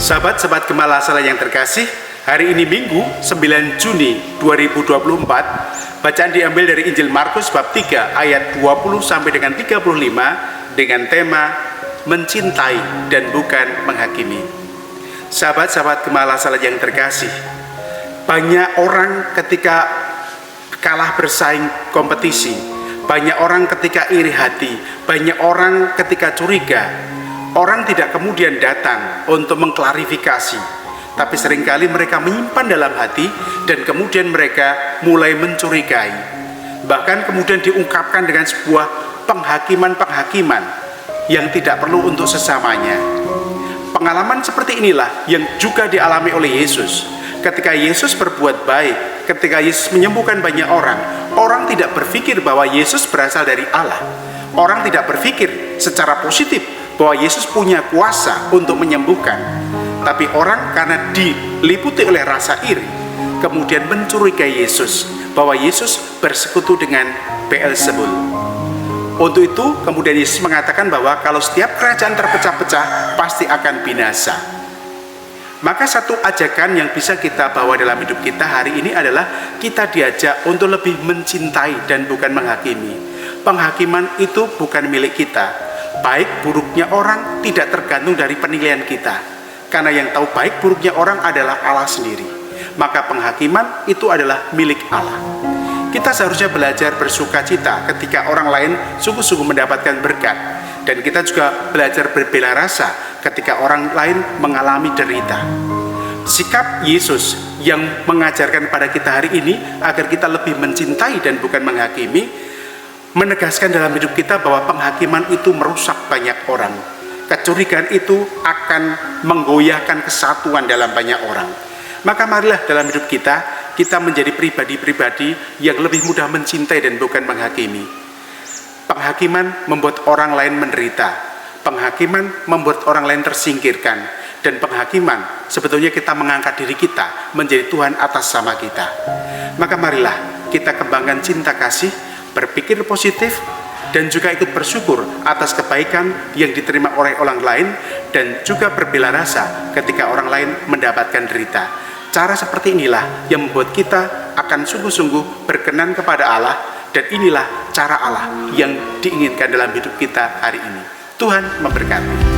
Sahabat-sahabat Gembala Allah yang terkasih, hari ini Minggu 9 Juni 2024, bacaan diambil dari Injil Markus bab 3 ayat 20 sampai dengan 35 dengan tema mencintai dan bukan menghakimi. Sahabat-sahabat Gembala Allah yang terkasih, banyak orang ketika kalah bersaing kompetisi, banyak orang ketika iri hati, banyak orang ketika curiga. Orang tidak kemudian datang untuk mengklarifikasi, tapi seringkali mereka menyimpan dalam hati dan kemudian mereka mulai mencurigai. Bahkan kemudian diungkapkan dengan sebuah penghakiman-penghakiman yang tidak perlu untuk sesamanya. Pengalaman seperti inilah yang juga dialami oleh Yesus. Ketika Yesus berbuat baik, ketika Yesus menyembuhkan banyak orang, orang tidak berpikir bahwa Yesus berasal dari Allah. Orang tidak berpikir secara positif bahwa Yesus punya kuasa untuk menyembuhkan. Tapi orang karena diliputi oleh rasa iri, kemudian mencurigai Yesus, bahwa Yesus bersekutu dengan Beelzebul. Untuk itu kemudian Yesus mengatakan bahwa kalau setiap kerajaan terpecah-pecah pasti akan binasa. Maka satu ajakan yang bisa kita bawa dalam hidup kita hari ini adalah kita diajak untuk lebih mencintai dan bukan menghakimi. Penghakiman itu bukan milik kita. Baik buruknya orang tidak tergantung dari penilaian kita, karena yang tahu baik buruknya orang adalah Allah sendiri. Maka penghakiman itu adalah milik Allah. Kita seharusnya belajar bersuka cita ketika orang lain sungguh-sungguh mendapatkan berkat, dan kita juga belajar berbela rasa ketika orang lain mengalami derita. Sikap Yesus yang mengajarkan pada kita hari ini agar kita lebih mencintai dan bukan menghakimi, menegaskan dalam hidup kita bahwa penghakiman itu merusak banyak orang. Kecurigaan itu akan menggoyahkan kesatuan dalam banyak orang. Maka marilah dalam hidup kita menjadi pribadi-pribadi yang lebih mudah mencintai dan bukan menghakimi. Penghakiman membuat orang lain menderita. Penghakiman membuat orang lain tersingkirkan. Dan penghakiman sebetulnya kita mengangkat diri kita menjadi Tuhan atas sama kita. Maka marilah kita kembangkan cinta kasih, berpikir positif, dan juga ikut bersyukur atas kebaikan yang diterima oleh orang lain, dan juga berbela rasa ketika orang lain mendapatkan derita. Cara seperti inilah yang membuat kita akan sungguh-sungguh berkenan kepada Allah, dan inilah cara Allah yang diinginkan dalam hidup kita hari ini. Tuhan memberkati.